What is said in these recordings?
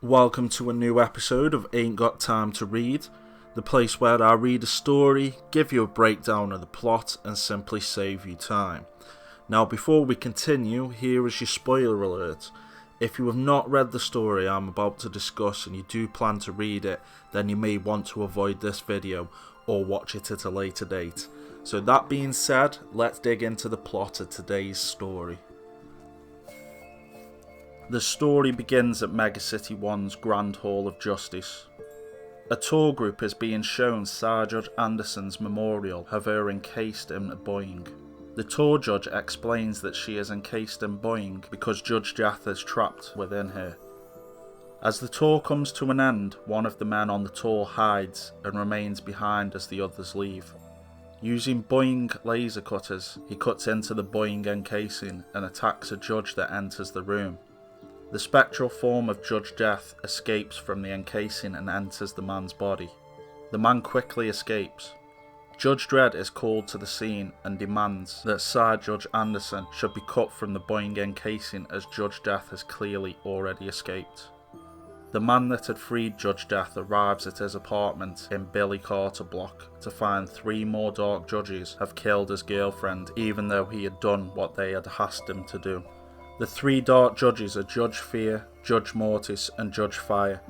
Welcome to a new episode of Ain't Got Time to Read, the place where I read a story, give you a breakdown of the plot, and simply save you time. Now, before we continue, here is your spoiler alert. If you have not read the story I'm about to discuss and you do plan to read it, then you may want to avoid this video or watch it at a later date. So that being said, let's dig into the plot of today's story. The story begins at Mega City 1's Grand Hall of Justice. A tour group is being shown Sir Judge Anderson's memorial of her encased in a Boeing. The tour judge explains that she is encased in Boeing because Judge Dredd is trapped within her. As the tour comes to an end, one of the men on the tour hides and remains behind as the others leave. Using Boeing laser cutters, he cuts into the Boeing encasing and attacks a judge that enters the room. The spectral form of Judge Dredd escapes from the encasing and enters the man's body. The man quickly escapes. Judge Dredd is called to the scene and demands that Sir Judge Anderson should be cut from the Boeing encasing as Judge Dredd has clearly already escaped. The man that had freed Judge Dredd arrives at his apartment in Billy Carter Block to find 3 more dark judges have killed his girlfriend even though he had done what they had asked him to do. The 3 dark judges are Judge Fear, Judge Mortis and Judge Fire.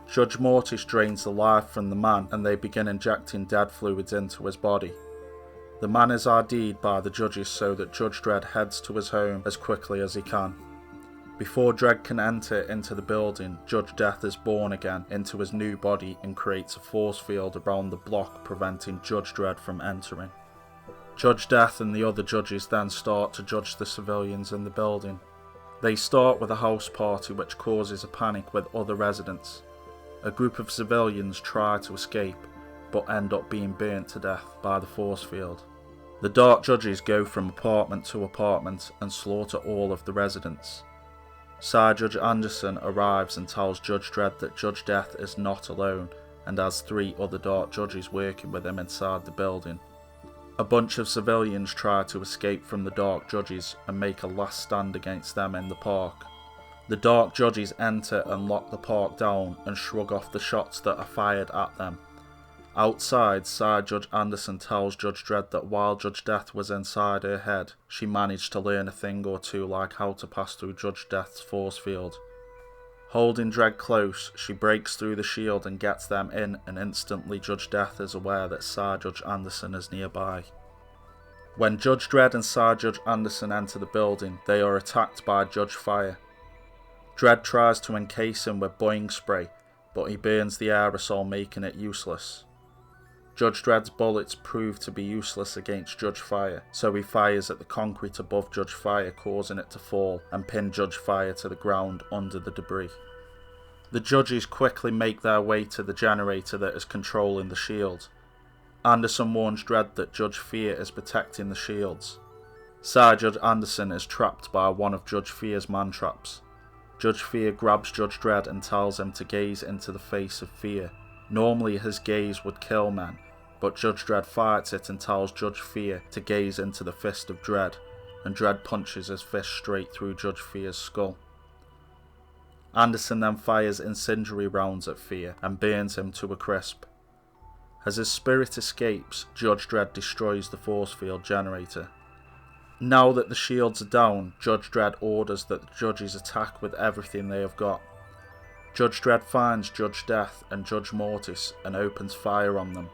Judge Mortis drains the life from the man and they begin injecting dead fluids into his body. The man is ID'd by the judges so that Judge Dredd heads to his home as quickly as he can. Before Dredd can enter into the building, Judge Dredd is born again into his new body and creates a force field around the block preventing Judge Dredd from entering. Judge Dredd and the other judges then start to judge the civilians in the building. They start with a house party which causes a panic with other residents. A group of civilians try to escape, but end up being burnt to death by the force field. The dark judges go from apartment to apartment and slaughter all of the residents. Sir Judge Anderson arrives and tells Judge Dredd that Judge Dredd is not alone and has 3 other dark judges working with him inside the building. A bunch of civilians try to escape from the dark judges and make a last stand against them in the park. The dark judges enter and lock the park down and shrug off the shots that are fired at them. Outside, Sir Judge Anderson tells Judge Dredd that while Judge Dredd was inside her head, she managed to learn a thing or two like how to pass through Judge Dredd's force field. Holding Dredd close, she breaks through the shield and gets them in, and instantly Judge Dredd is aware that Sir Judge Anderson is nearby. When Judge Dredd and Sir Judge Anderson enter the building, they are attacked by Judge Fire. Dredd tries to encase him with Boeing spray, but he burns the aerosol, making it useless. Judge Dredd's bullets prove to be useless against Judge Fire, so he fires at the concrete above Judge Fire, causing it to fall and pin Judge Fire to the ground under the debris. The judges quickly make their way to the generator that is controlling the shield. Anderson warns Dredd that Judge Fear is protecting the shields. Sir Judge Anderson is trapped by one of Judge Fear's man-traps. Judge Fear grabs Judge Dredd and tells him to gaze into the face of Fear. Normally his gaze would kill men, but Judge Dredd fights it and tells Judge Fear to gaze into the fist of Dredd, and Dredd punches his fist straight through Judge Fear's skull. Anderson then fires incendiary rounds at Fear and burns him to a crisp. As his spirit escapes, Judge Dredd destroys the force field generator. Now that the shields are down, Judge Dredd orders that the judges attack with everything they have got. Judge Dredd finds Judge Dredd and Judge Mortis and opens fire on them.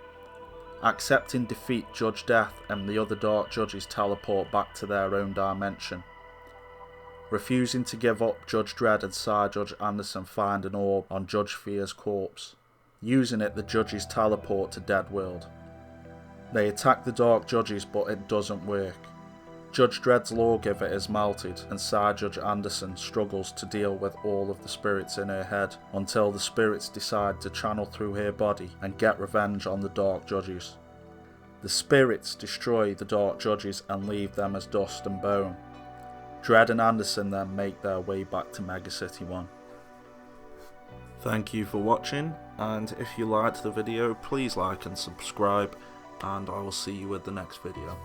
Accepting defeat, Judge Dredd and the other dark judges teleport back to their own dimension. Refusing to give up, Judge Dredd and Sir Judge Anderson find an orb on Judge Fear's corpse. Using it, the judges teleport to Deadworld. They attack the dark judges, but it doesn't work. Judge Dredd's lawgiver is melted and Sir Judge Anderson struggles to deal with all of the spirits in her head until the spirits decide to channel through her body and get revenge on the dark judges. The spirits destroy the dark judges and leave them as dust and bone. Dredd and Anderson then make their way back to Mega City 1. Thank you for watching, and if you liked the video please like and subscribe, and I will see you with the next video.